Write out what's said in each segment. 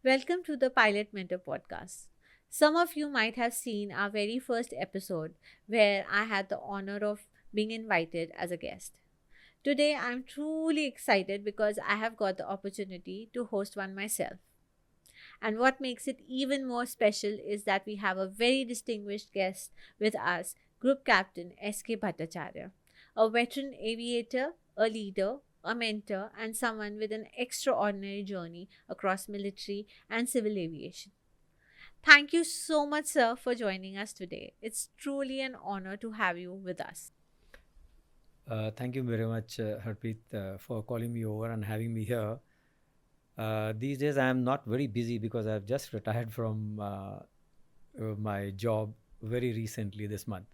Welcome to the Pilot Mentor podcast. Some of you might have seen our very first episode where I had the honor of being invited as a guest. Today, I'm truly excited because I have got the opportunity to host one myself. And what makes it even more special is that we have a very distinguished guest with us, Group Captain S.K. Bhattacharya, a veteran aviator, a leader, a mentor, and someone with an extraordinary journey across military and civil aviation. Thank you so much, sir, for joining us today. It's truly an honor to have you with us. Thank you very much, Harpreet, for calling me over and having me here. These days, I am not very busy because I've just retired from my job very recently this month.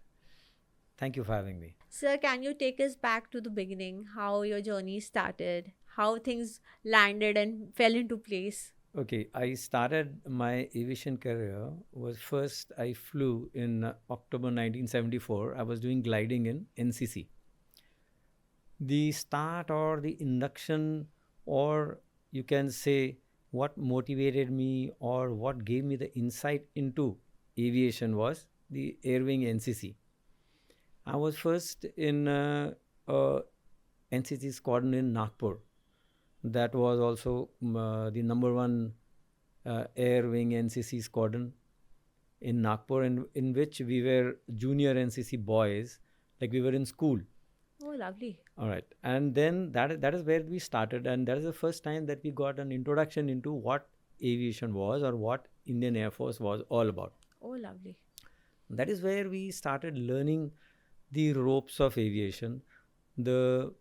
Thank you for having me. Sir, can you take us back to the beginning, how your journey started, how things landed and fell into place? Okay, I started my aviation career. Was first I flew in October 1974. I was doing gliding in NCC. The start or the induction, or you can say what motivated me or what gave me the insight into aviation was the Air Wing NCC. I was first in NCC squadron in Nagpur. That was also the number one Air Wing NCC squadron in Nagpur, in which we were junior NCC boys, like we were in school. Oh, lovely. All right. And then that is where we started. And that is the first time that we got an introduction into what aviation was or what Indian Air Force was all about. Oh, lovely. That is where we started learning the ropes of aviation, the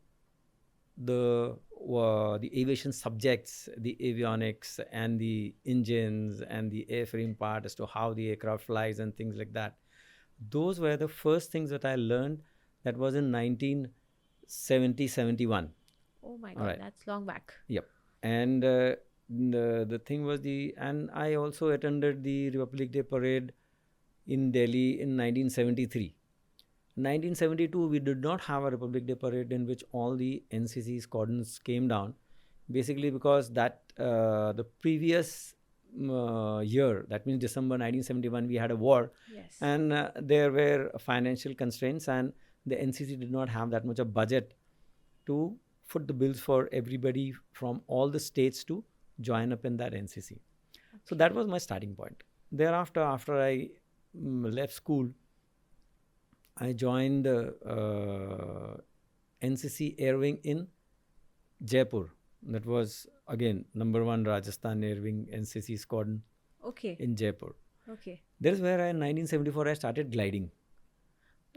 the aviation subjects, the avionics and the engines and the airframe part as to how the aircraft flies and things like that. Those were the first things that I learned. That was in 1970-71. Oh my All God, right. that's long back. Yep. And the thing was and I also attended the Republic Day parade in Delhi in 1973. 1972, we did not have a Republic Day parade in which all the NCC squadrons came down, basically because that the previous year, that means December 1971, we had a war. Yes. And there were financial constraints, and the NCC did not have that much of budget to foot the bills for everybody from all the states to join up in that NCC. So that was my starting point. Thereafter, after I left school, I joined NCC Air Wing in Jaipur. That was again number one Rajasthan Air Wing NCC squadron. Okay. In Jaipur. Okay. That is where in 1974 I started gliding.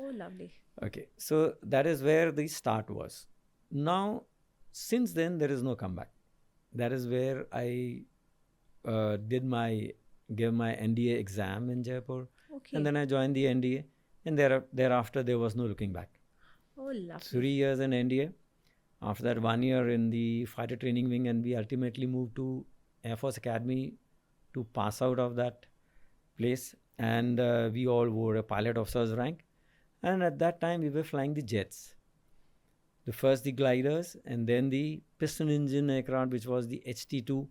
Oh, lovely. Okay, so that is where the start was. Now, since then, there is no comeback. That is where I gave my NDA exam in Jaipur. Okay. And then I joined the NDA. And thereafter, there was no looking back. Oh, lovely. 3 years in NDA. After that, 1 year in the fighter training wing. And we ultimately moved to Air Force Academy to pass out of that place. And we all wore a pilot officer's rank. And at that time, we were flying the jets. First the gliders, and then the piston engine aircraft, which was the HT2,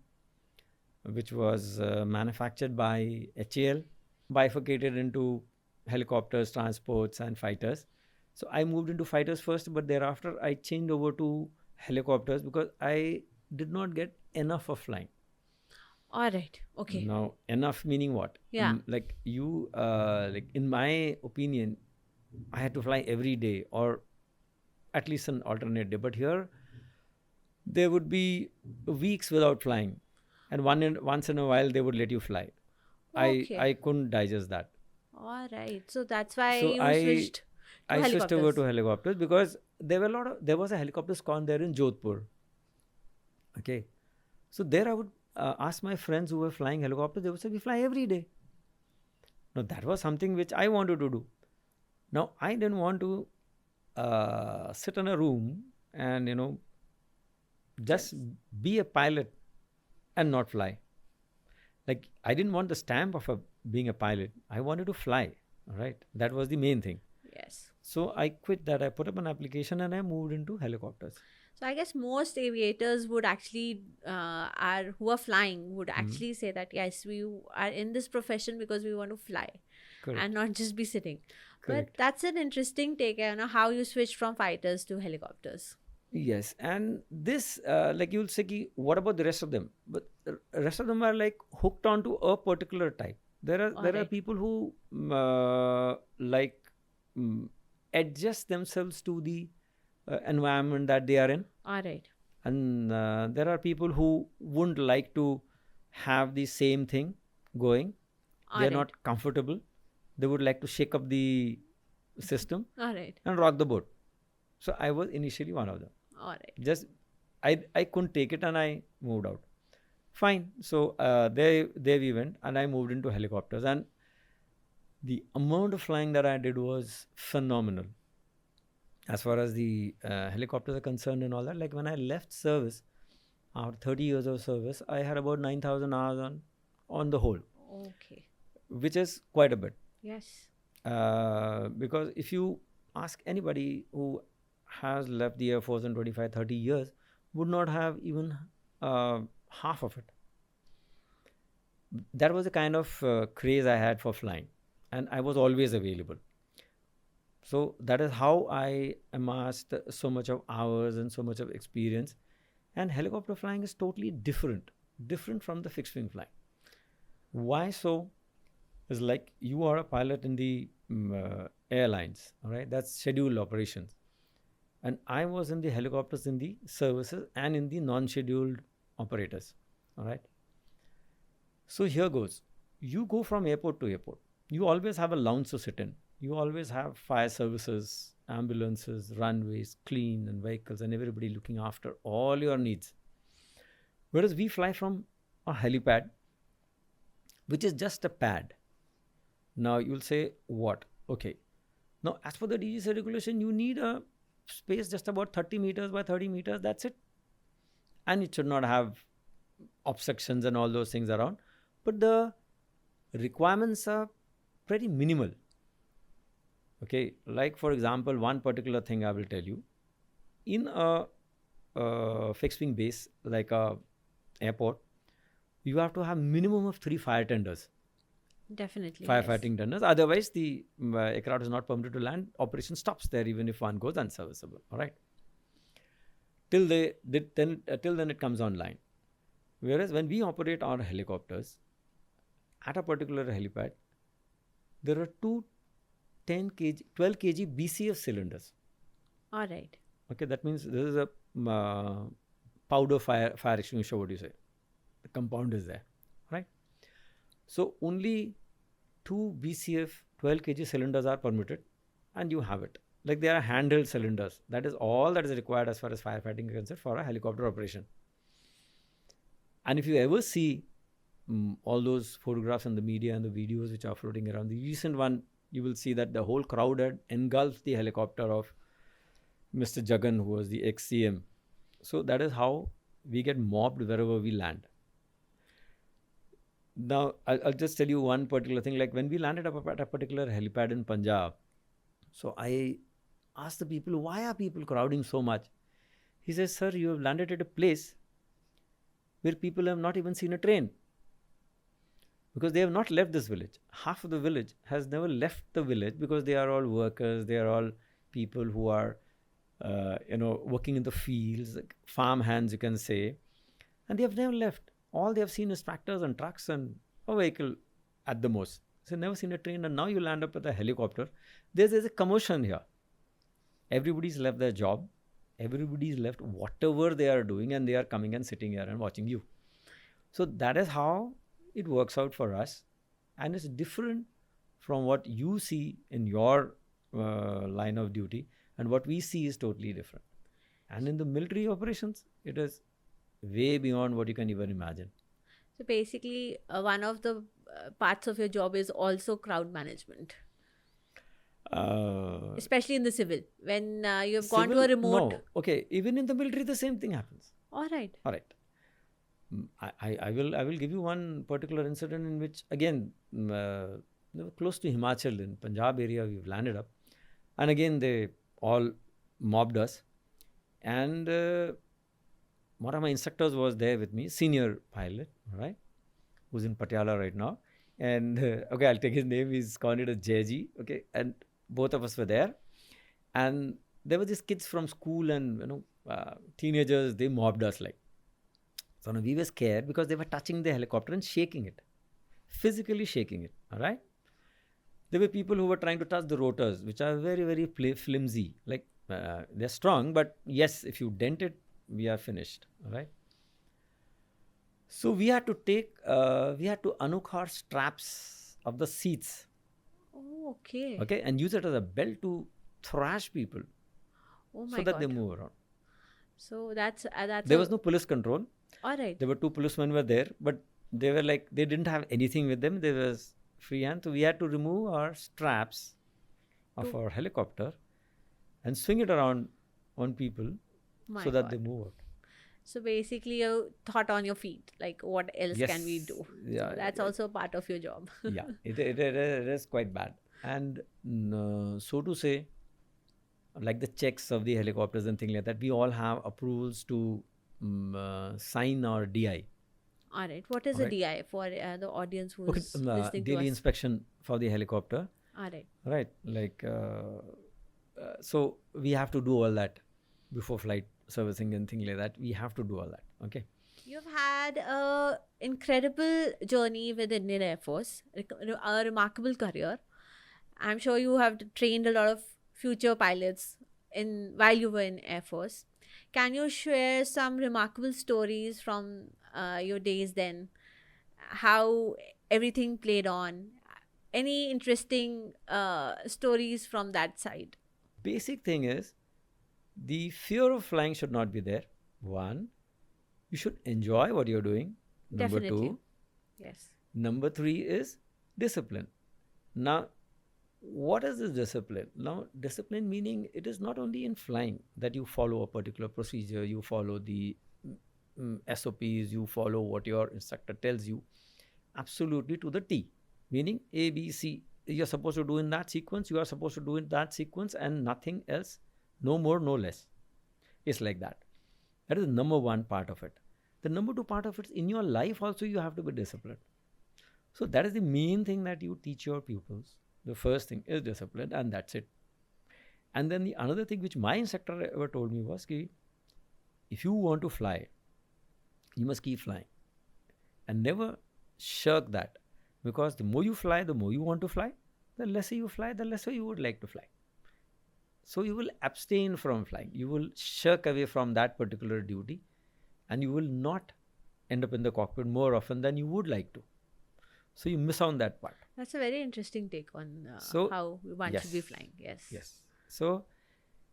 which was manufactured by HAL, bifurcated into helicopters, transports, and fighters. So I moved into fighters first, but thereafter I changed over to helicopters because I did not get enough of flying. All right. Okay. Now, enough meaning what? Yeah. Like in my opinion, I had to fly every day or at least an alternate day. But here, there would be weeks without flying. And once in a while, they would let you fly. Okay. I couldn't digest that. All right. So that's why So you switched to I switched over helicopters. to helicopters because there was a helicopter squadron there in Jodhpur. Okay. So there I would ask my friends who were flying helicopters, they would say, we fly every day. Now, that was something which I wanted to do. Now, I didn't want to sit in a room and, just be a pilot and not fly. Like, I didn't want the stamp of being a pilot. I wanted to fly. All right. That was the main thing. Yes. So I quit that. I put up an application and I moved into helicopters. So I guess most aviators would actually who are flying would actually say that yes, we are in this profession because we want to fly Correct. and not just be sitting. But Correct. that's an interesting take on how you switched from fighters to helicopters. Yes, and this, like you'll say, ki, what about the rest of them? But the rest of them are like hooked onto a particular type. All There are right. people who like mm, adjust themselves to the environment that they are in, All right. and there are people who wouldn't like to have the same thing going. All They are right. not comfortable. They would like to shake up the system All right. and rock the boat. So I was initially one of them. All right. Just I couldn't take it and I moved out. Fine. So there we went, and I moved into helicopters, and the amount of flying that I did was phenomenal. As far as the helicopters are concerned and all that, like when I left service after 30 years of service, I had about 9,000 hours on the whole, Okay. which is quite a bit. Yes. Because if you ask anybody who has left the Air Force in 25, 30 years, would not have even half of it. That was the kind of craze I had for flying, and I was always available. So that is how I amassed so much of hours and so much of experience. And helicopter flying is totally different from the fixed wing flying. Why so? Is like you are a pilot in the airlines, all right? That's scheduled operations. And I was in the helicopters in the services and in the non-scheduled operators, all right? So here goes. You go from airport to airport. You always have a lounge to sit in. You always have fire services, ambulances, runways, clean and vehicles, and everybody looking after all your needs. Whereas we fly from a helipad, which is just a pad. Now you'll say, what? Okay. Now, as per the DGC regulation, you need a space just about 30 meters by 30 meters. That's it. And it should not have obstructions and all those things around. But the requirements are pretty minimal. Okay. Like, for example, one particular thing I will tell you. In a fixed wing base, like a airport, you have to have minimum of 3 fire tenders. Definitely. Firefighting tenders. Otherwise, the aircraft is not permitted to land. Operation stops there, even if one goes unserviceable. All right. Till then it comes online. Whereas when we operate our helicopters at a particular helipad, there are two 10 kg, 12 kg BCF cylinders. All right. Okay, that means this is a powder fire extinguisher. What do you say? The compound is there, right? So only 2 BCF 12 kg cylinders are permitted, and you have it. Like they are handheld cylinders. That is all that is required as far as firefighting is concerned for a helicopter operation. And if you ever see all those photographs in the media and the videos which are floating around, the recent one, you will see that the whole crowd had engulfed the helicopter of Mr. Jagan, who was the ex-CM. So that is how we get mobbed wherever we land. Now, I'll just tell you one particular thing. Like when we landed up at a particular helipad in Punjab, so I asked the people, why are people crowding so much? He says, sir, you have landed at a place where people have not even seen a train. Because they have not left this village. Half of the village has never left the village because they are all workers. They are all people who are, working in the fields, like farm hands, you can say. And they have never left. All they have seen is tractors and trucks and a vehicle at the most. So never seen a train, and now you land up with a helicopter. There's a commotion here. Everybody's left their job. Everybody's left whatever they are doing, and they are coming and sitting here and watching you. So that is how it works out for us. And it's different from what you see in your line of duty, and what we see is totally different. And in the military operations, it is way beyond what you can even imagine. So basically, one of the parts of your job is also crowd management, especially in the civil. When you have gone to a remote. No, okay. Even in the military, the same thing happens. All right. All right. I will give you one particular incident in which, again, close to Himachal in Punjab area, we've landed up, and again they all mobbed us. And one of my instructors was there with me, senior pilot, right, who's in Patiala right now. And okay, I'll take his name. He's called it as JG. Okay, and both of us were there, and there were these kids from school and teenagers. They mobbed us like. So now we were scared because they were touching the helicopter and shaking it, physically shaking it. All right. There were people who were trying to touch the rotors, which are very, very flimsy. Like they're strong, but yes, if you dent it, we are finished. All right. So we had to unhook our straps of the seats. Oh, okay. Okay, and use it as a belt to thrash people Oh my so that they God. move around. So that's There was no police control. all right. There were 2 policemen were there, but they were like they didn't have anything with them. They was free hand, so we had to remove our straps of our helicopter and swing it around on people My so that God. they move out. So basically, you thought on your feet, like what else can we do? Yeah, So that's also part of your job. yeah, it is quite bad. And so to say, like the checks of the helicopters and things like that, we all have approvals to sign our DI. All right. What is a DI for the audience who is listening to daily us? inspection for the helicopter. All right. Right, like so we have to do all that before flight servicing and things like that. We have to do all that. Okay. You've had a incredible journey with Indian Air Force, a remarkable career. I'm sure you have trained a lot of future pilots in while you were in Air Force. Can you share some remarkable stories from your days then? How everything played on? Any interesting stories from that side? Basic thing is the fear of flying should not be there. One, you should enjoy what you're doing. Number Definitely. two. Yes. Number three is discipline. Now, what is this discipline? Now, discipline meaning it is not only in flying that you follow a particular procedure, you follow the SOPs, you follow what your instructor tells you, absolutely to the T. Meaning A, B, C. You're supposed to do in that sequence, you are supposed to do in that sequence, and nothing else, no more, no less. It's like that. That is the number one part of it. The number two part of it is in your life also you have to be disciplined. So that is the main thing that you teach your pupils. The first thing is discipline, and that's it. And then the another thing which my instructor ever told me was ki, if you want to fly, you must keep flying and never shirk that, because the more you fly, the more you want to fly. The lesser you fly, the lesser you would like to fly. So you will abstain from flying. You will shirk away from that particular duty, and you will not end up in the cockpit more often than you would like to. So you miss on that part. That's a very interesting take on how one should be flying. Yes. Yes. So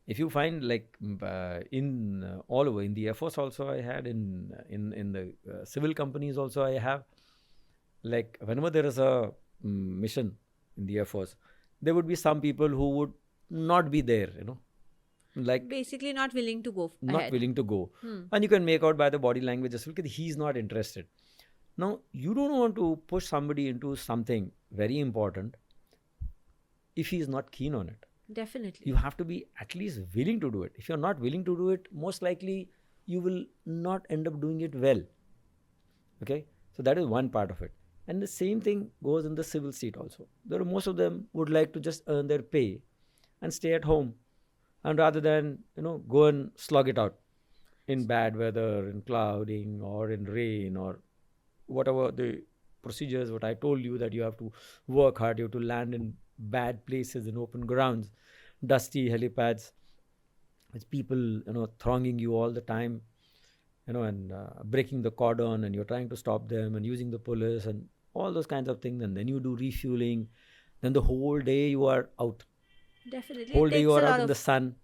if you find like in all over in the Air Force also I had in the civil companies also I have, like whenever there is a mission in the Air Force, there would be some people who would not be there, like basically not willing to go not ahead. willing to go. And you can make out by the body language as well that he's not interested. Now, you don't want to push somebody into something very important if he is not keen on it. Definitely. You have to be at least willing to do it. If you're not willing to do it, most likely you will not end up doing it well. Okay? So that is one part of it. And the same thing goes in the civil seat also. Most of them would like to just earn their pay and stay at home, and rather than go and slug it out in bad weather, in clouding or in rain or whatever the procedures what I told you, that you have to work hard, you have to land in bad places, in open grounds, dusty helipads, with people thronging you all the time, and breaking the cordon, and you're trying to stop them and using the police and all those kinds of things, and then you do refueling, then the whole day you are out. Definitely. Whole day you are out in the sun.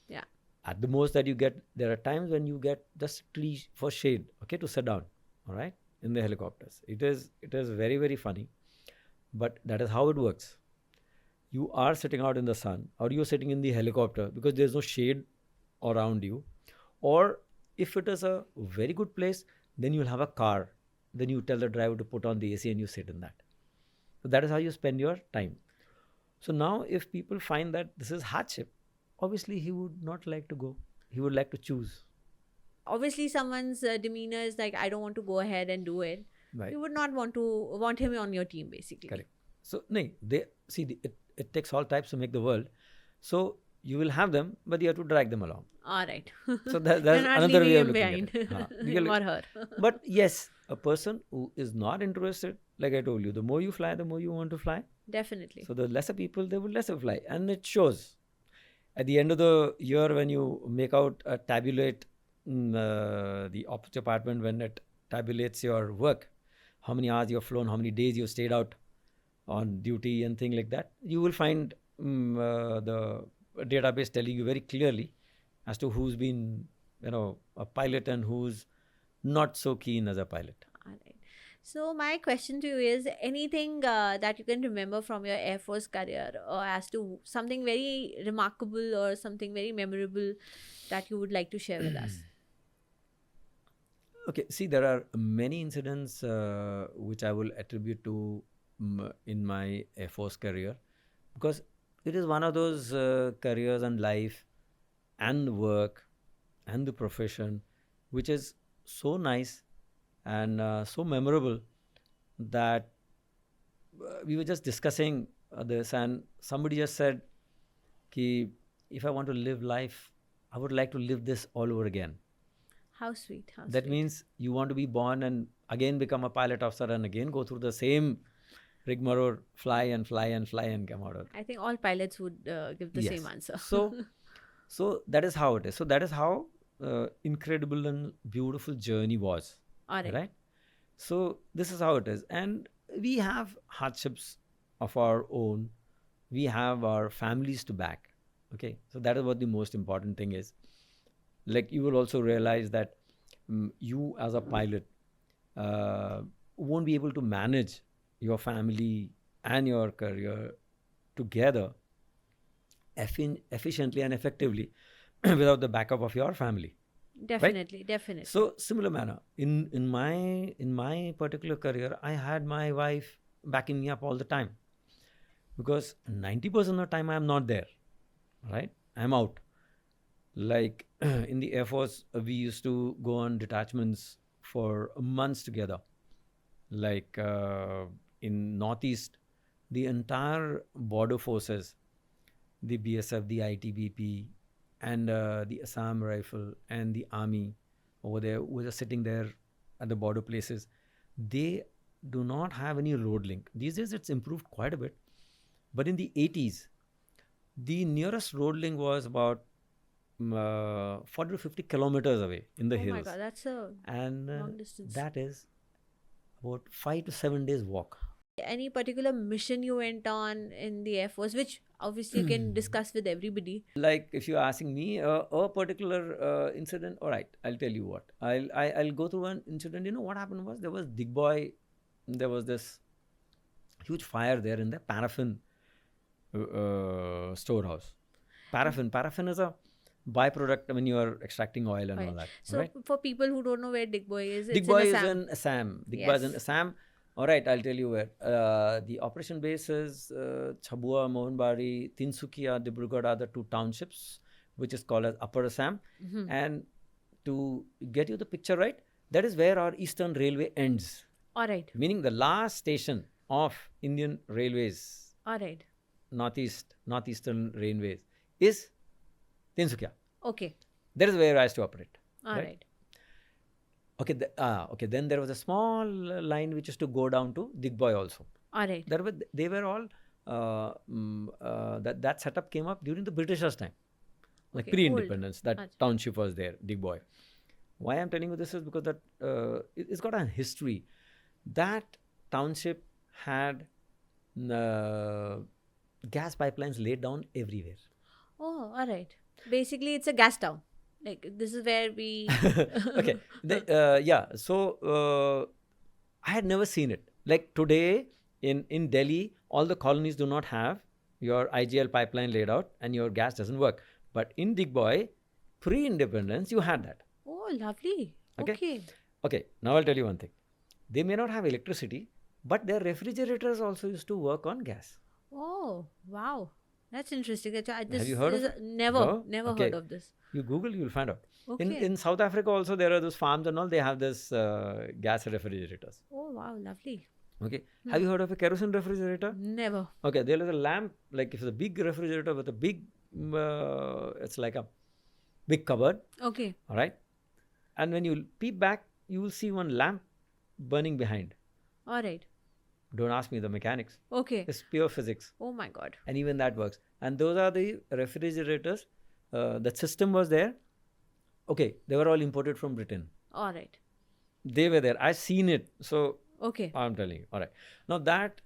Yeah. At the most that you get, there are times when you get just tree for shade, okay, to sit down, all right, in the helicopters. It is very, very funny, but that is how it works. You are sitting out in the sun, or you're sitting in the helicopter because there's no shade around you, or if it is a very good place, then you'll have a car. Then you tell the driver to put on the AC and you sit in that. So that is how you spend your time. So now if people find that this is hardship, obviously he would not like to go. he would like to choose. Obviously, someone's demeanor is like, I don't want to go ahead and do it. Right. You would not want him on your team, basically. Correct. So, no, it takes all types to make the world. So, you will have them, but you have to drag them along. All right. So, that's You're not another way of leaving looking him at it. behind. Him or her. But yes, a person who is not interested, like I told you, the more you fly, the more you want to fly. Definitely. So, the lesser people, they will lesser fly. And it shows. At the end of the year, when you make out, tabulate the ops department, when it tabulates your work, how many hours you've flown, how many days you stayed out on duty and thing like that, you will find the database telling you very clearly as to who's been, a pilot and who's not so keen as a pilot. All right. So my question to you is anything that you can remember from your Air Force career, or as to something very remarkable or something very memorable that you would like to share with us? Okay, see, there are many incidents which I will attribute to in my Air Force career, because it is one of those careers and life and work and the profession which is so nice and so memorable that we were just discussing this, and somebody just said, Ki, if I want to live life, I would like to live this all over again. How sweet. How That sweet. means you want to be born and again become a pilot officer and again go through the same rigmarole, fly and fly and fly and come out of it. I think all pilots would give the same answer. So that is how it is. So that is how incredible and beautiful journey was. All right. So this is how it is. And we have hardships of our own. We have our families to back. Okay. So that is what the most important thing is. Like, you will also realize that you as a pilot won't be able to manage your family and your career together efficiently and effectively without the backup of your family. Definitely, right? definitely. So similar manner, in my particular career, I had my wife backing me up all the time, because 90% of the time I am not there, right? I am out. Like in the Air Force, we used to go on detachments for months together. Like in Northeast, the entire border forces, the BSF, the ITBP, and the Assam Rifle and the Army over there, who are sitting there at the border places, they do not have any road link. These days it's improved quite a bit. But in the 80s, the nearest road link was about 40 to 50 kilometers away in the hills. Oh my God, that's a long distance. That is about 5 to 7 days walk. Any particular mission you went on in the Air Force, which obviously you can discuss with everybody? Like, if you're asking me a particular incident, all right, I'll tell you what. I'll go through one incident. You know what happened was, there was Digboy. There was this huge fire there in the paraffin storehouse. Paraffin is a byproduct when you are extracting oil and all that. So right? for people who don't know where Digboy is, it's Digboy in is in Assam. Digboy is in Assam. All right, I'll tell you where. The operation base is Chabua, Mohanbari, Tinsukia, Dibrugarh are the two townships, which is called as Upper Assam. And to get you the picture right, that is where our Eastern Railway ends. All right. Meaning the last station of Indian Railways. All right. Northeastern Railways is Tinsukia. Okay. That is where I used to operate. All right. Okay. Okay. Then there was a small line which used to go down to Digboy also. All right. They were all that setup came up during the Britishers' time, like pre-independence. That township was there, Digboy. Why I'm telling you this is because that it's got a history. That township had gas pipelines laid down everywhere. Oh, all right. Basically, it's a gas town. Like, this is where we... Okay. So I had never seen it. Like today in Delhi, all the colonies do not have your IGL pipeline laid out and your gas doesn't work. But in Digboy, pre-independence, you had that. Oh, lovely. Okay. Okay. Now I'll tell you one thing. They may not have electricity, but their refrigerators also used to work on gas. Oh, wow. That's interesting. Have you heard of it? Never, No? never Okay. heard of this. You Google, you'll find out. Okay. In South Africa also, there are those farms and all. They have this gas refrigerators. Oh wow, lovely. Okay. Have you heard of a kerosene refrigerator? Never. Okay. There is a lamp, like it's a big refrigerator with a big, it's like a big cupboard. Okay. All right. And when you peep back, you will see one lamp burning behind. All right. Don't ask me the mechanics. Okay. It's pure physics. Oh my God. And even that works. And those are the refrigerators. That system was there. Okay. They were all imported from Britain. All right. They were there. I seen it. So Okay. I'm telling you. All right. Now that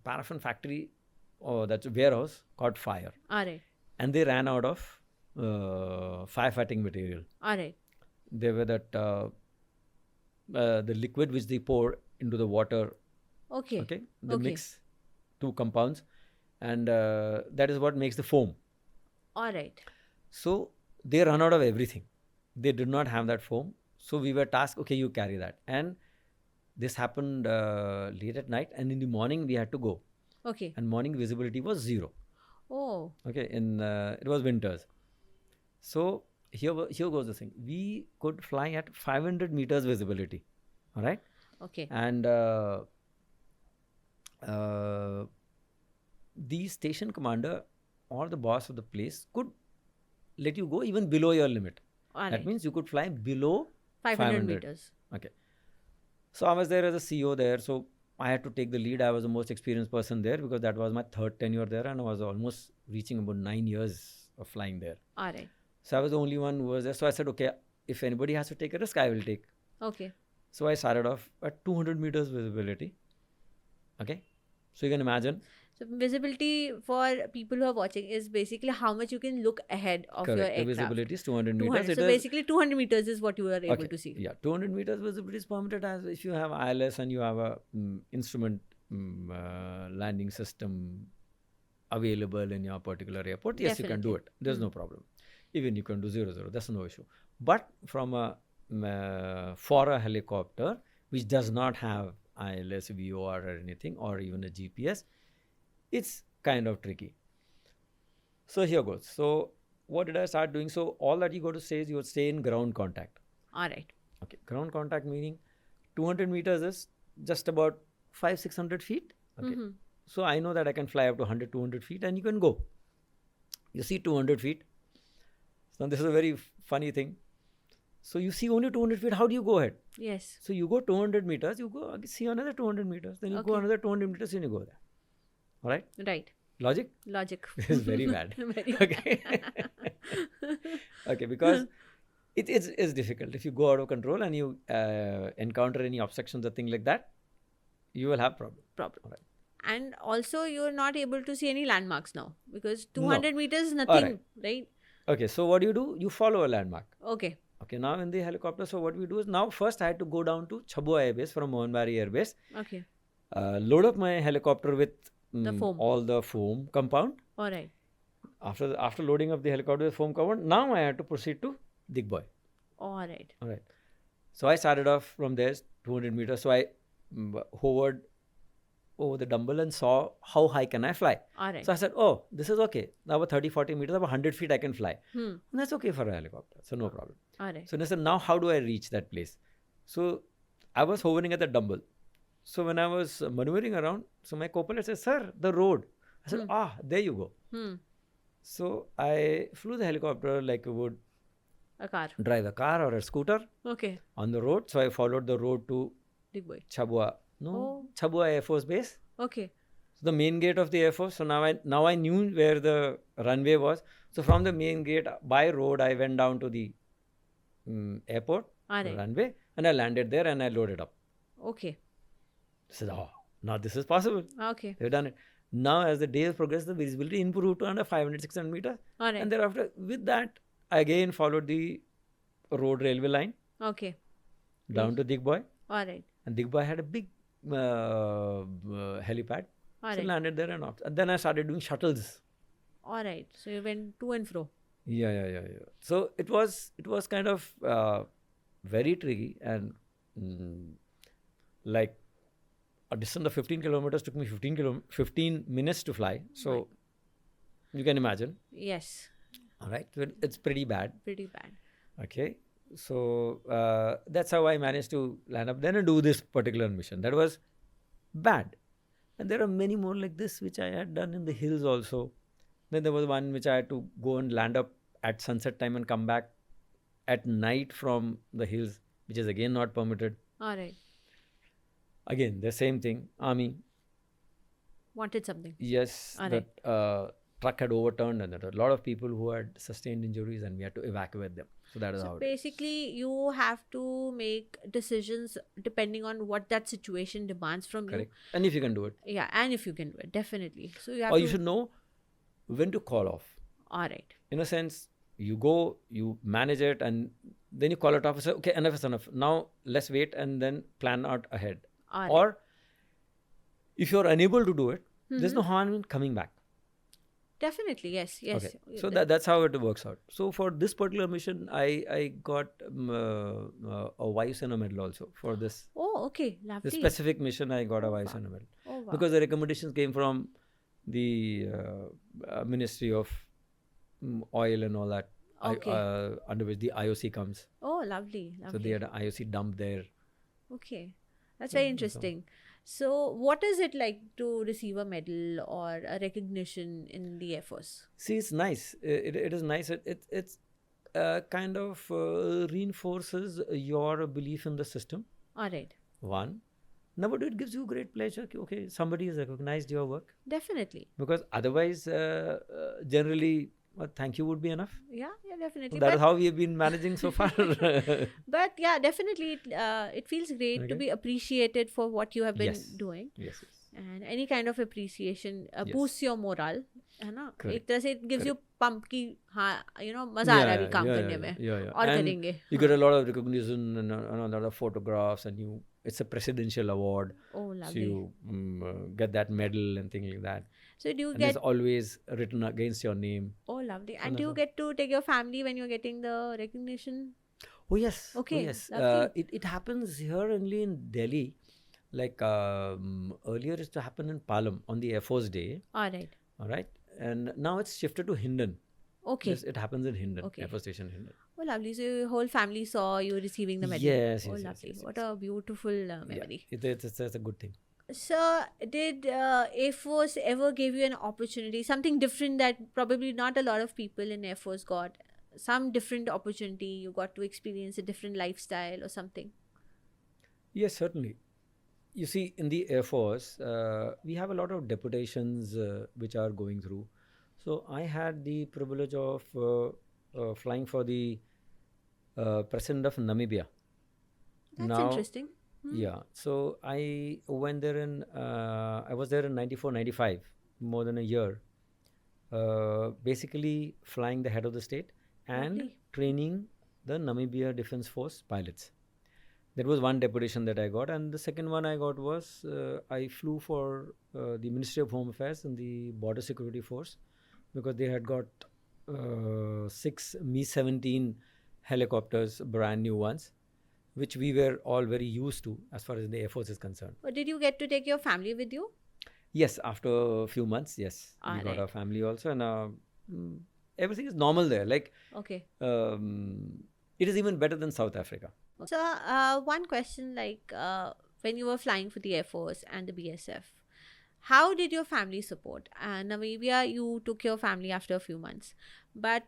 paraffin factory or that warehouse caught fire. All right. And they ran out of firefighting material. All right. They were that the liquid which they pour into the water. Okay. Okay. They Okay. mix two compounds, and that is what makes the foam. All right. So they run out of everything. They did not have that foam. So we were tasked, okay, you carry that. And this happened late at night, and in the morning we had to go. Okay. And morning visibility was 0. Oh. Okay, it was winters. So here goes the thing. We could fly at 500 meters visibility. All right. Okay. And the station commander or the boss of the place could let you go even below your limit. All That right. means you could fly below 500 meters. Okay. So I was there as a CEO there. So I had to take the lead. I was the most experienced person there because that was my third tenure there, and I was almost reaching about 9 years of flying there. All right. So I was the only one who was there. So I said, okay, if anybody has to take a risk, I will take. Okay. So I started off at 200 meters visibility. Okay. So you can imagine. So visibility for people who are watching is basically how much you can look ahead of your Correct. The aircraft. visibility is 200 meters. 200. So basically 200 meters is what you are able Okay. to see. Yeah, 200 meters visibility is permitted as if you have ILS and you have a instrument landing system available in your particular airport. Yes, you can do it. There's no problem. Even you can do 0-0. That's no issue. But from for a helicopter which does not have ILS, VOR or anything, or even a GPS, it's kind of tricky. So here goes. So what did I start doing? So all that you got to say is you would stay in ground contact. All right. Okay, ground contact meaning 200 meters is just about 500-600 feet. Okay, so I know that I can fly up to 100-200 feet, and you can go. You see 200 feet. So this is a very funny thing. So you see only 200 feet. How do you go ahead? Yes. So you go 200 meters. You go see another 200 meters. Then you go another 200 meters, and you go there. All right. Right. Logic? Logic. This is very bad. Very Okay. Okay, because it is difficult. If you go out of control and you encounter any obstructions or thing like that, you will have problem. Problem. Right. And also you're not able to see any landmarks now because 200 meters is nothing, Alright. right? Okay, so what do? You follow a landmark. Okay. Okay, now in the helicopter, so what we do is now first I had to go down to Chabua Air Base from Mohanbari Air Base, Okay. load up my helicopter with The foam. all the foam compound. All right. After loading up the helicopter with foam compound, now I had to proceed to Digboy. All right. All right. So I started off from there, 200 meters. So I hovered over the dumbbell and saw how high can I fly. All right. So I said, oh, this is okay. Now about 30-40 meters, about 100 feet I can fly. Hmm. And that's okay for a helicopter. So no problem. All right. So I said, now how do I reach that place? So I was hovering at the dumbbell. So when I was maneuvering around, so my co-pilot said, sir, the road. I said, there you go. Hmm. So I flew the helicopter like you would A car. drive a car or a scooter Okay. on the road. So I followed the road to Big boy. Chabua. Oh. Chabua Air Force Base. Okay. So the main gate of the Air Force. So now I knew where the runway was. So from the main gate by road, I went down to the airport, All right. runway, and I landed there and I loaded up. Okay. I said, oh, now this is possible. Okay. They've done it. Now as the days progressed, the visibility improved to under 500-600 meters. All right. And thereafter, with that, I again followed the road railway line Okay. down to Digboy. All right. And Digboy had a big helipad. All So right. landed there and off. And then I started doing shuttles. All right. So you went to and fro. Yeah. So it was kind of very tricky and like a distance of 15 kilometers took me 15 minutes to fly. So Right. you can imagine. Yes. All right. It's pretty bad. Pretty bad. Okay. So that's how I managed to land up then and do this particular mission. That was bad. And there are many more like this which I had done in the hills also. Then there was one which I had to go and land up at sunset time and come back at night from the hills, which is again not permitted. All right. Again, the same thing. Army. Wanted something. Yes, All that right. truck had overturned and there were a lot of people who had sustained injuries and we had to evacuate them. So that is how So it is. basically, you have to make decisions depending on what that situation demands from Correct. And if you can do it. you. Yeah, and if you can do it, definitely. So you have Or to. you should know when to call off. All right. In a sense, you go, you manage it, and then you call it off and say, okay, enough is enough. Now let's wait and then plan out ahead. All right. Or if you're unable to do it, there's no harm in coming back. Definitely. Yes. Yes. Okay. So that's how it works out. So for this particular mission, I got a Vice and a medal also for this. Oh, okay. Lovely. This specific mission, I got a Vice and a medal. Oh, wow. Because the recommendations came from the Ministry of Oil and all that, Okay. under which the IOC comes. Oh, lovely. Lovely. So they had an IOC dump there. Okay. That's very interesting. So, what is it like to receive a medal or a recognition in the Air Force? See, it's nice. It is nice. It's kind of reinforces your belief in the system. All right. One. Number two, it gives you great pleasure. Okay, somebody has recognized your work. Definitely. Because otherwise, generally, thank you would be enough. Yeah, definitely. That is how we have been managing so far. But yeah, definitely, it feels great to Okay. be appreciated for what you have been Yes. doing. Yes. And any kind of appreciation Yes. boosts your morale, है ना? Correct. एक तरह से it gives you pump कि हाँ, मजा आ रहा है अभी काम करने में Yeah. और And करेंगे. you get a lot of recognition and a lot of photographs, and it's a presidential award. Oh, So lovely. you get that medal and things like that. So do you And get it's always written against your name. oh lovely, and do you get to take your family when you're getting the recognition? Oh yes. Okay, Oh, yes. lovely. It happens here only in Delhi. Like earlier, it used to happen in Palam on the Air Force Day. All right. All right. And now it's shifted to Hindon. Okay. Yes, it happens in Hindon. Okay. Air Force Station Hindon. Oh, lovely. So your whole family saw you receiving the medal. Yes, Oh, yes, lovely. yes, What a beautiful memory. Yeah, it's a good thing. So, did Air Force ever give you an opportunity, something different that probably not a lot of people in Air Force got? Some different opportunity, you got to experience a different lifestyle or something? Yes, certainly. You see, in the Air Force, we have a lot of deputations which are going through. So I had the privilege of flying for the President of Namibia. That's interesting. Yeah. So I went there I was there in 94, 95, more than a year. Basically flying the head of the state and Lovely. training the Namibia Defense Force pilots. That was one deputation that I got. And the second one I got was I flew for the Ministry of Home Affairs and the Border Security Force, because they had got 6 Mi-17 helicopters, brand new ones, which we were all very used to as far as the Air Force is concerned. But did you get to take your family with you? Yes, after a few months, yes. We got Alright. our family also, and everything is normal there. Like, Okay. it is even better than South Africa. So, one question, like when you were flying for the Air Force and the BSF, how did your family support? Namibia, you took your family after a few months, but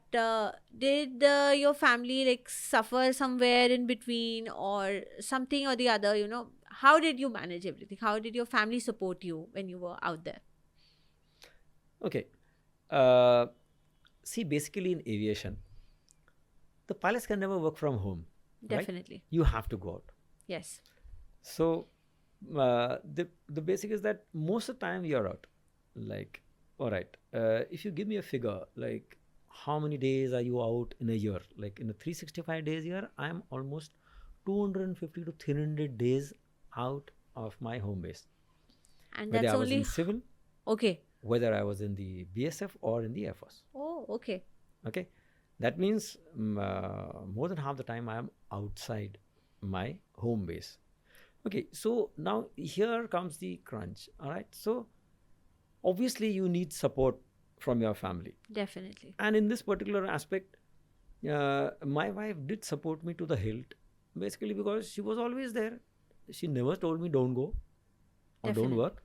did your family like suffer somewhere in between or something or the other? How did you manage everything? How did your family support you when you were out there? Okay. See, basically in aviation, the pilots can never work from home. Right? Definitely. You have to go out. Yes. So the basic is that most of the time you're out. Like, all right, if you give me a figure, like how many days are you out in a year? Like in a 365 days year, I'm almost 250 to 300 days out of my home base. And Whether that's I was only in civil, okay. whether I was in the BSF or in the Air Force. Oh, okay. Okay. That means more than half the time I am outside my home base. Okay, so now here comes the crunch. All right, so obviously you need support from your family, Definitely. and in this particular aspect, my wife did support me to the hilt, basically because she was always there. She never told me don't go or don't Definitely. work,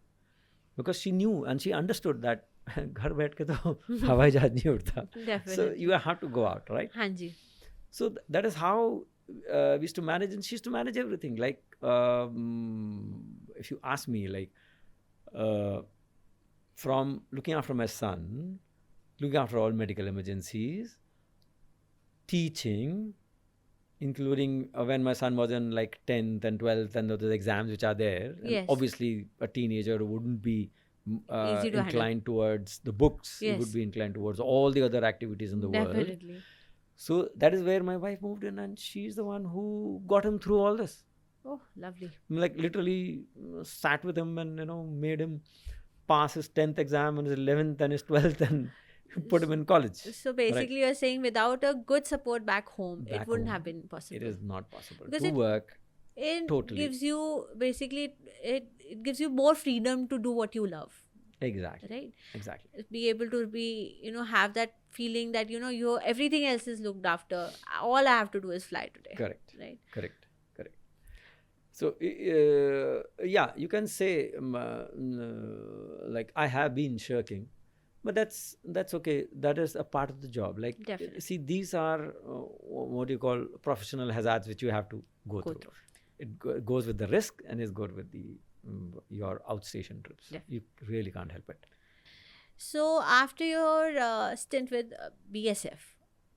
because she knew and she understood that घर बैठ के तो हवाई जहाज नहीं उड़ता. So you Definitely. have to go out, right? हाँ जी. So that is how we used to manage, and she used to manage everything. Like if you ask me, like uh, from looking after my son, looking after all medical emergencies, teaching, including when my son was in like 10th and 12th and those exams which are there. And Yes. obviously a teenager wouldn't be Easy to handle. inclined towards the books. He Yes. would be inclined towards all the other activities in the world. Definitely. So that is where my wife moved in, and she's the one who got him through all this. Oh, lovely. Like literally sat with him and made him pass his 10th exam and his 11th and his 12th and put him in college. So basically, you're saying without a good support back home, Back it wouldn't home, have been possible. It is not possible Because to work. It Totally. gives you basically it gives you more freedom to do what you love, Exactly. right? Exactly. Be able to be have that feeling that you everything else is looked after. All I have to do is fly today. Correct. Right. Correct. So yeah, you can say like I have been shirking, but that's okay. That is a part of the job. Like Definitely. see, these are what you call professional hazards which you have to go through. It goes with the risk and is good with the your outstation trips. Definitely. You really can't help it. So after your stint with BSF,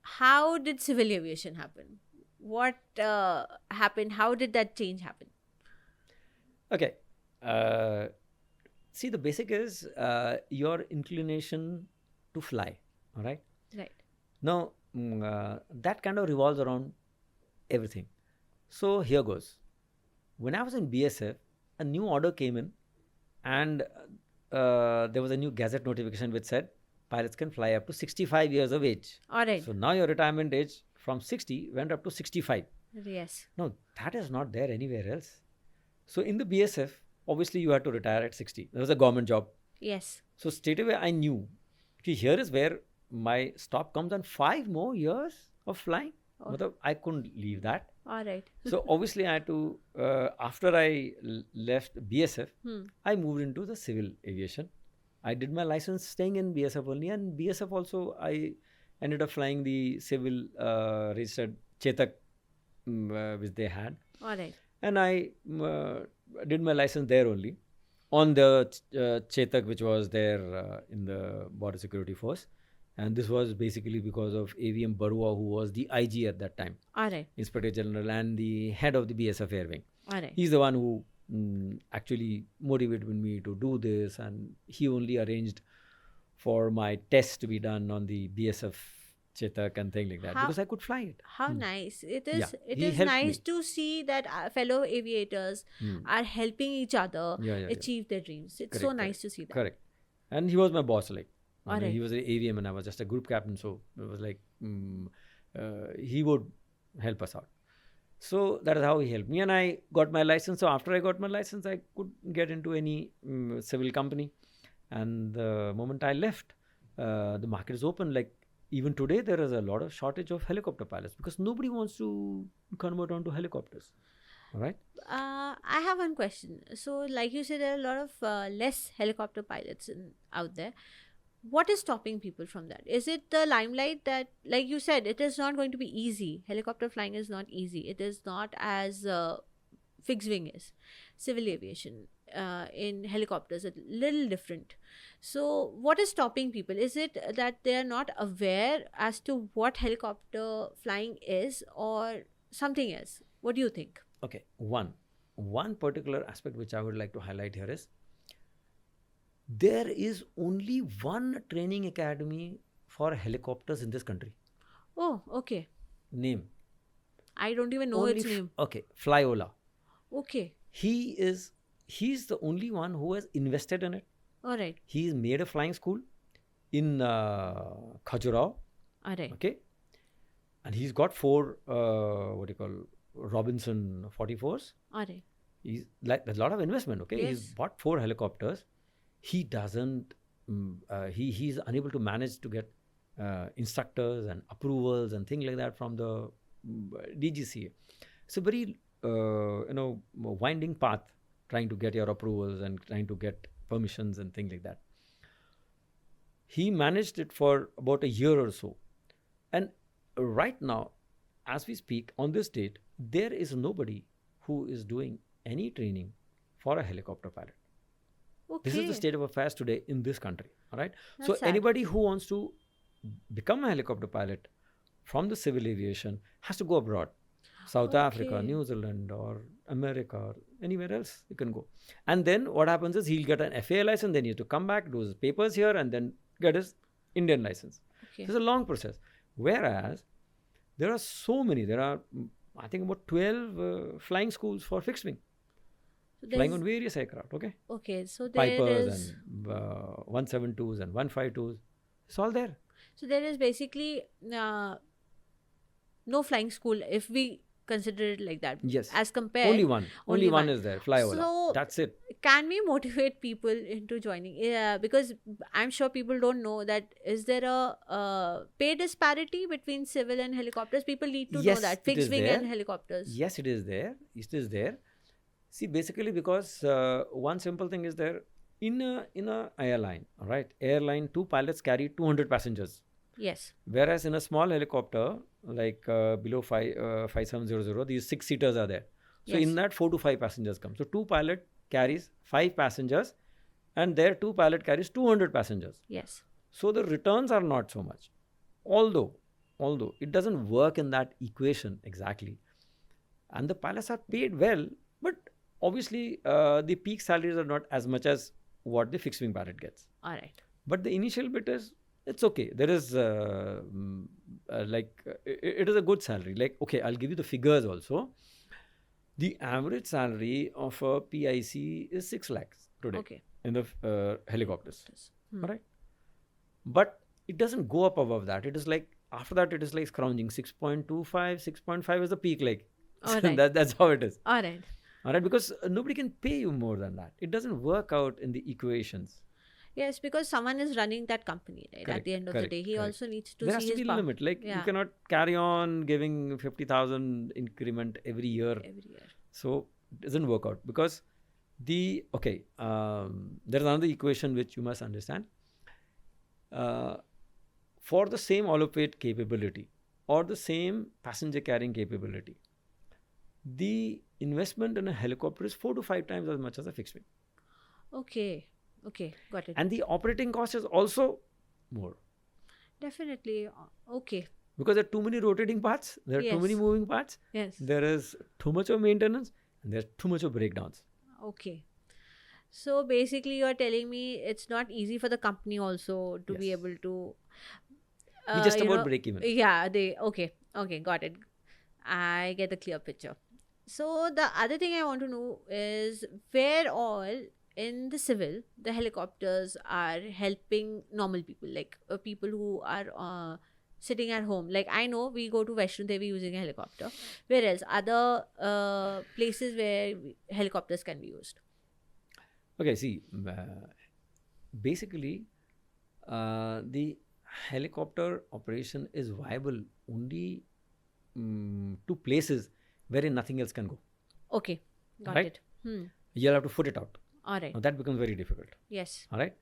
how did civil aviation happen? What happened? How did that change happen? Okay. See, the basic is your inclination to fly. All right. Right. Now, that kind of revolves around everything. So here goes. When I was in BSF, a new order came in, and there was a new gazette notification which said pilots can fly up to 65 years of age. All right. So now your retirement age from 60 went up to 65. Yes. No, that is not there anywhere else. So in the BSF, obviously you had to retire at 60. That was a government job. Yes. So straight away I knew, okay, here is where my stop comes, and 5 more years of flying. Oh. I couldn't leave that. All right. So obviously I had to, after I left BSF, I moved into the civil aviation. I did my license staying in BSF only, and BSF also I ended up flying the civil registered Chetak which they had. All right. And I did my license there only on the Chetak which was there in the Border Security Force. And this was basically because of AVM Barua, who was the IG at that time. All right. Inspector General and the head of the BSF Air Wing. All right. He's the one who actually motivated me to do this, and he only arranged for my test to be done on the BSF Chetak and thing like that, because I could fly it. How nice it is! Yeah, it he is helped nice me. to see that fellow aviators are helping each other achieve their dreams. It's so nice to see that. Correct. And he was my boss. Like Alright. he was an AVM and I was just a group captain, so it was like he would help us out. So that is how he helped me, and I got my license. So after I got my license, I could get into any civil company. And the moment I left, the market is open. Like even today, there is a lot of shortage of helicopter pilots because nobody wants to convert onto helicopters. All right. I have one question. So, like you said, there are a lot of less helicopter pilots out there. What is stopping people from that? Is it the limelight that, like you said, it is not going to be easy? Helicopter flying is not easy. It is not as fixed wing is. Civil aviation in helicopters is a little different. So, what is stopping people? Is it that they are not aware as to what helicopter flying is, or something else? What do you think? Okay, one particular aspect which I would like to highlight here is there is only one training academy for helicopters in this country. Oh, okay. Name? I don't even know its name. Okay, Flyola. Okay. He's the only one who has invested in it. All right. He's made a flying school in Khajuraho. All right. Okay, and he's got 4 Robinson 44s. All right. He's like, there's a lot of investment, okay? He's Yes. bought 4 helicopters. He doesn't, he's unable to manage to get instructors and approvals and things like that from the DGCA. It's a very, winding path trying to get your approvals and trying to get permissions and things like that. He managed it for about a year or so. And right now, as we speak, on this date, there is nobody who is doing any training for a helicopter pilot. Okay. This is the state of affairs today in this country. All right. That's So sad. anybody who wants to become a helicopter pilot from the civil aviation has to go abroad. South Africa, Okay. New Zealand, or America, or anywhere else you can go. And then what happens is he'll get an FAA license, then he has to come back, do his papers here, and then get his Indian license. Okay. It's a long process. Whereas there are so many. There are, I think, about 12 flying schools for fixed wing, So flying there's- on various aircraft. Okay, okay. So there Pipers is. and 172s and 152s. It's all there. So there is basically no flying school if we consider it like that. Yes. As compared. Only one. Only one one. is there. Flyover. So- That's it. Can we motivate people into joining? Yeah, because I'm sure people don't know that. Is there a pay disparity between civil and helicopters? People need to know Yes, that. it Fixed is wing there. and helicopters. Yes, it is there. It is there. See, basically, because one simple thing is there in a airline. All right, airline, 2 pilots carry 200 passengers. Yes. Whereas in a small helicopter, like below 5700, these 6 seaters are there. So Yes. in that 4 to 5 passengers come. So 2 pilot carries 5 passengers, and their 2 pilot carries 200 passengers. Yes. So the returns are not so much. Although it doesn't work in that equation exactly. And the pilots are paid well, but obviously the peak salaries are not as much as what the fixed wing pilot gets. All right. But the initial bit is, it's okay. There is it is a good salary. Like, okay, I'll give you the figures also. The average salary of a PIC is 6 lakhs today Okay. in the helicopters. Hmm. All right. But it doesn't go up above that. It is like, after that, it is like scrounging. 6.25, 6.5 is the peak. Like, All right. that's how it is. All right. All right. Because nobody can pay you more than that. It doesn't work out in the equations. Yes, because someone is running that company, right? At Correct, the end of the correct, day, he correct. also needs to There has see to his be a power limit. Like, you Yeah. cannot carry on giving 50,000 increment every year. every year. So it doesn't work out because there's another equation which you must understand. For the same all-of-weight capability or the same passenger carrying capability, the investment in a helicopter is 4 to 5 times as much as a fixed wing. Okay. Okay. Got it. And the operating cost is also more Definitely. Okay. because there are too many rotating parts, there are too many Yes. moving parts, Yes. there is too much of maintenance, and there's too much of breakdowns. Okay. So basically, you're telling me it's not easy for the company also to be Yes. able to. We just you about know, break even. Yeah. Okay. Got it. I get the clear picture. So the other thing I want to know is where all in the civil the helicopters are helping normal people, like people who are sitting at home. Like I know we go to Vaishno Devi using a helicopter, whereas other places where helicopters can be used. Okay, see, basically, the helicopter operation is viable only to places wherein nothing else can go. Okay, got Right. it. You'll have to foot it out. All right. Now that becomes very difficult. Yes. All right.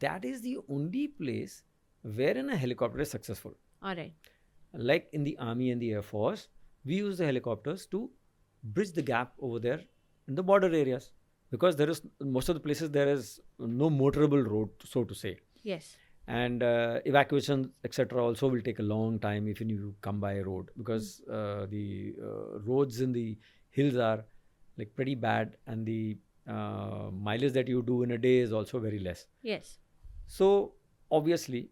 That is the only place wherein a helicopter is successful. All right. Like in the Army and the Air Force, we use the helicopters to bridge the gap over there in the border areas because there is most of the places there is no motorable road, so to say. Yes. And evacuation, etc., also will take a long time if you come by a road because the roads in the hills are like pretty bad, and the mileage that you do in a day is also very less. Yes. So obviously,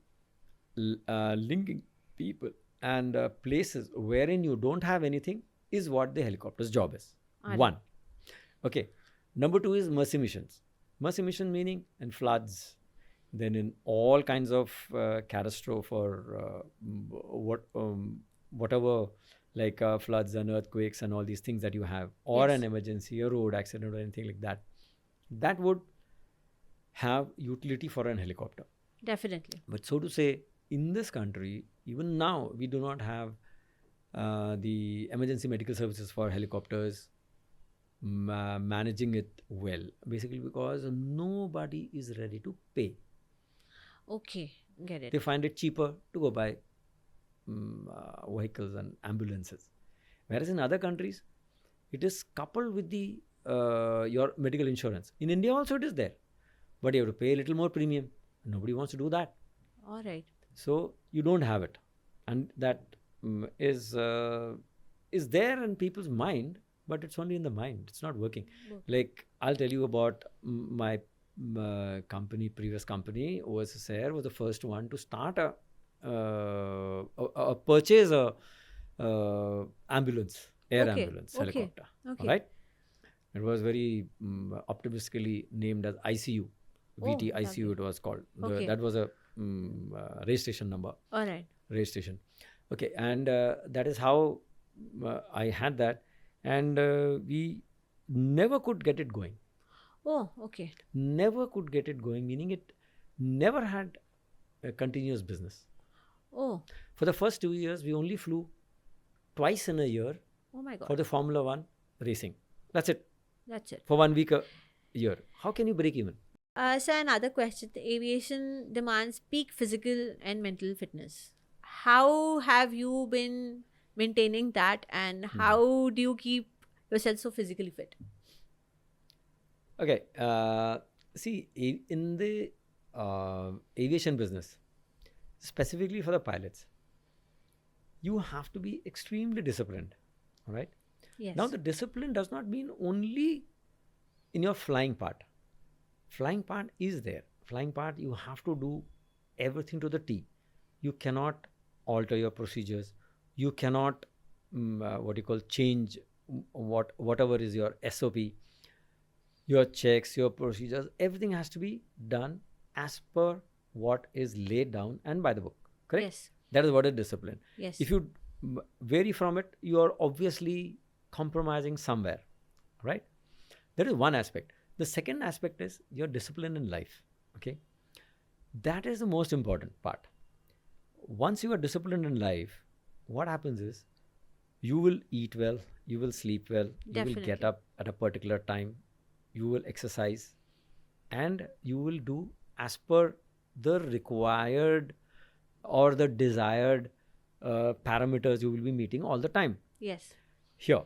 linking people and places wherein you don't have anything is what the helicopter's job is. Alright. One. Okay. Number 2 is mercy missions. Mercy mission meaning in floods, then in all kinds of catastrophe or whatever like floods and earthquakes and all these things that you have, or Yes. an emergency, a road accident or anything like that, that would have utility for an helicopter. Definitely. But so to say, in this country, even now, we do not have the emergency medical services for helicopters managing it well. Basically, because nobody is ready to pay. Okay. Get it. They find it cheaper to go buy vehicles and ambulances. Whereas in other countries, it is coupled with the your medical insurance. In India also it is there, but you have to pay a little more premium. Nobody wants to do that. All right. So you don't have it, and that is there in people's mind, but it's only in the mind. It's not working. Like I'll tell you about my previous company, OSS Air was the first one to start purchase a ambulance, air Okay. ambulance Okay. helicopter. Okay. All right. It was very optimistically named as ICU. VT ICU lovely. it was called. Okay. That was a registration number. All right. Registration. Okay, and that is how I had that, and we never could get it going. Oh, okay. Never could get it going, meaning it never had a continuous business. Oh. For the first 2 years, we only flew twice in a year Oh my God. for the Formula One racing. That's it. That's it. For 1 week a year. How can you break even? So another question. The aviation demands peak physical and mental fitness. How have you been maintaining that, and how do you keep yourself so physically fit? Okay. See, in the aviation business, specifically for the pilots, you have to be extremely disciplined. All right. Yes. Now, the discipline does not mean only in your flying part. Flying part is there. Flying part, you have to do everything to the T. You cannot alter your procedures. You cannot, change whatever is your SOP, your checks, your procedures. Everything has to be done as per what is laid down and by the book. Correct? Yes. That is what is discipline. Yes. If you vary from it, you are obviously compromising somewhere, right? That is one aspect. The second aspect is your discipline in life. Okay, that is the most important part. Once you are disciplined in life, what happens is you will eat well, you will sleep well, you will get Definitely. up at a particular time, you will exercise, and you will do as per the required or the desired parameters you will be meeting all the time. Yes. Here.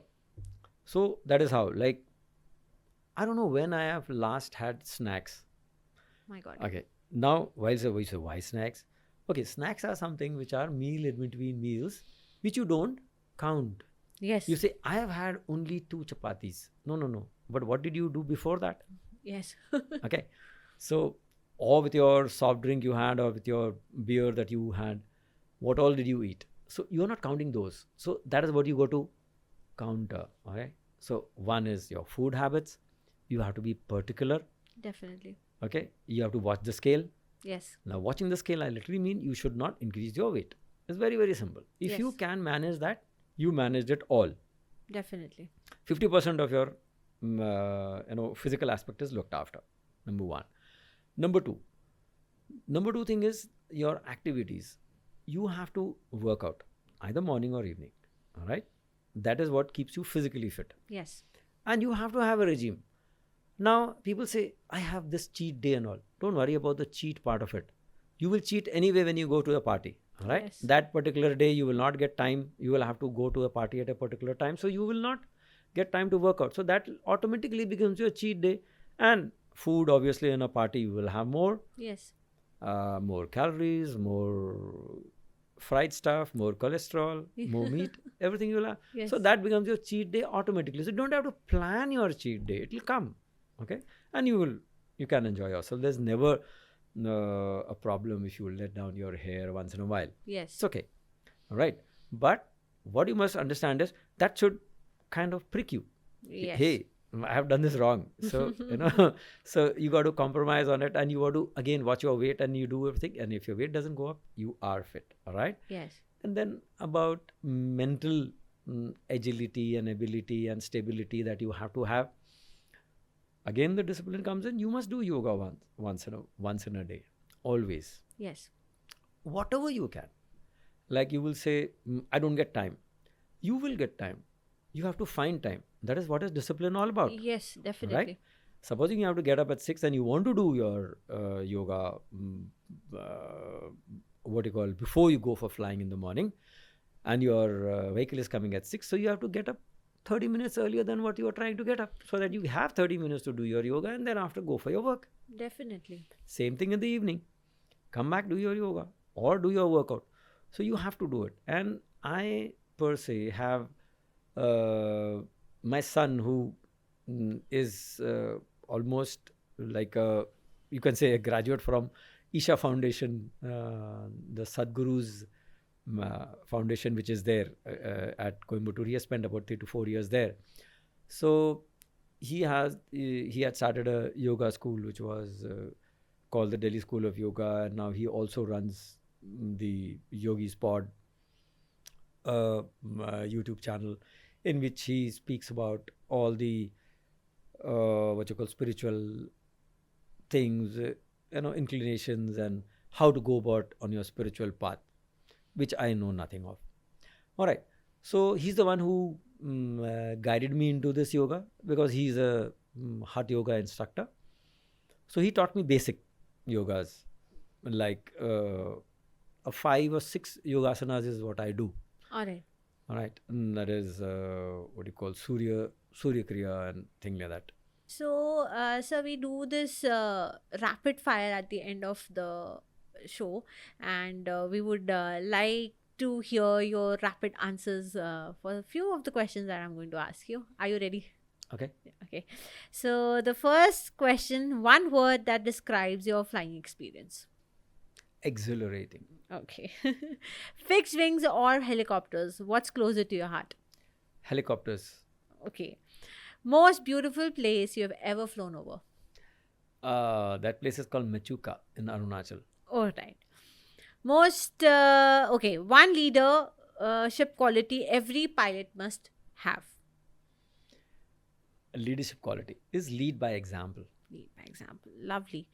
So that is how, like, I don't know when I have last had snacks. My God. Okay. Now, we say, why snacks? Okay, snacks are something which are meal in between meals, which you don't count. Yes. You say, I have had only 2 chapatis. No. But what did you do before that? Yes. Okay. So, or with your soft drink you had, or with your beer that you had, what all did you eat? So, you are not counting those. So, that is what you go to counter. Okay. So, one is your food habits. You have to be particular. Definitely. Okay. You have to watch the scale. Yes. Now, watching the scale, I literally mean you should not increase your weight. It's very, very simple. If you Yes. can manage that, you managed it all. Definitely. 50% of your physical aspect is looked after. Number one. Number two thing is your activities. You have to work out either morning or evening. All right. That is what keeps you physically fit. Yes. And you have to have a regime. Now, people say, I have this cheat day and all. Don't worry about the cheat part of it. You will cheat anyway when you go to a party. All right. Yes. That particular day, you will not get time. You will have to go to a party at a particular time. So, you will not get time to work out. So, that automatically becomes your cheat day. And food, obviously, in a party, you will have more. Yes. More calories, more fried stuff, more cholesterol, more meat, everything you will have. Yes. So, that becomes your cheat day automatically. So, you don't have to plan your cheat day. It will come. Okay. And you can enjoy yourself. There's never a problem if you let down your hair once in a while. Yes. It's okay. All right. But what you must understand is that should kind of prick you. Yes. Hey, I have done this wrong. So, so you got to compromise on it, and you got to again watch your weight, and you do everything. And if your weight doesn't go up, you are fit. All right. Yes. And then about mental agility and ability and stability that you have to have. Again, the discipline comes in. You must do yoga once in a day, always, Yes. whatever you can. Like you will say, I don't get time. You will get time. You have to find time. That is what is discipline all about, Yes, definitely. right? Supposing you have to get up at 6 and you want to do your yoga, what you call, before you go for flying in the morning, and your vehicle is coming at 6, so you have to get up 30 minutes earlier than what you are trying to get up, so that you have 30 minutes to do your yoga and then after go for your work. Definitely. Same thing in the evening. Come back, do your yoga or do your workout. So you have to do it. And I per se have my son who is almost like you can say a graduate from Isha Foundation, the Sadhguru's foundation, which is there at Coimbatore. He has spent about 3 to 4 years there. So he had started a yoga school which was called the Delhi School of Yoga, and now he also runs the Yogi's Pod YouTube channel, in which he speaks about all the what you call spiritual things, inclinations, and how to go about on your spiritual path, which I know nothing of. All right, so he's the one who guided me into this yoga, because he's a Hatha yoga instructor. So he taught me basic yogas, like a 5 or 6 yogasanas is what I do. All right. All right, and that is what you call Surya Kriya and thing like that. So, so we do this rapid fire at the end of the show, and we would like to hear your rapid answers for a few of the questions that I'm going to ask you. Are you ready? Okay. Okay. So, the first question, one word that describes your flying experience. Exhilarating. Okay. Fixed wings or helicopters? What's closer to your heart? Helicopters. Okay. Most beautiful place you have ever flown over? That place is called Machuka in Arunachal. All right. Most, okay, one leadership quality every pilot must have. Leadership quality is lead by example. Lead by example. Lovely.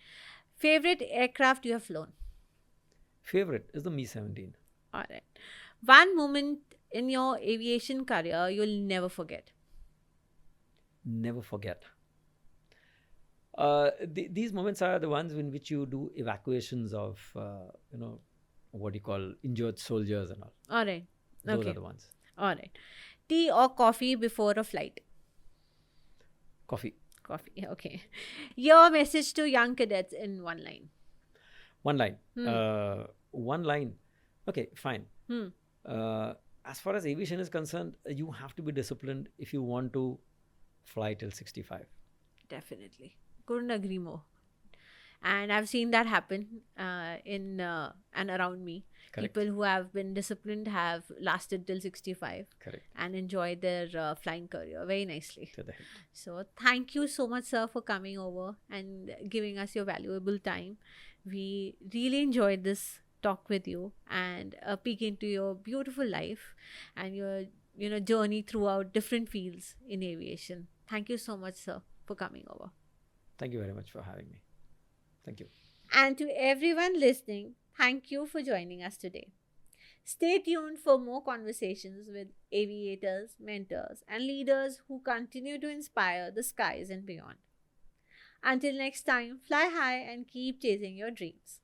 Favorite aircraft you have flown? Favorite is the Mi-17. All right. One moment in your aviation career you'll never forget? Never forget. These moments are the ones in which you do evacuations of, what you call injured soldiers and all. All right. Those Okay. are the ones. All right. Tea or coffee before a flight? Coffee. Coffee. Okay. Your message to young cadets in one line? One line. One line. Okay, fine. As far as aviation is concerned, you have to be disciplined if you want to fly till 65. Definitely. Couldn't agree more. And I've seen that happen in and around me. Correct. People who have been disciplined have lasted till 65 Correct. and enjoyed their flying career very nicely. To the hilt. So thank you so much, sir, for coming over and giving us your valuable time. We really enjoyed this talk with you and a peek into your beautiful life and your journey throughout different fields in aviation. Thank you so much, sir, for coming over. Thank you very much for having me. Thank you. And to everyone listening, thank you for joining us today. Stay tuned for more conversations with aviators, mentors, and leaders who continue to inspire the skies and beyond. Until next time, fly high and keep chasing your dreams.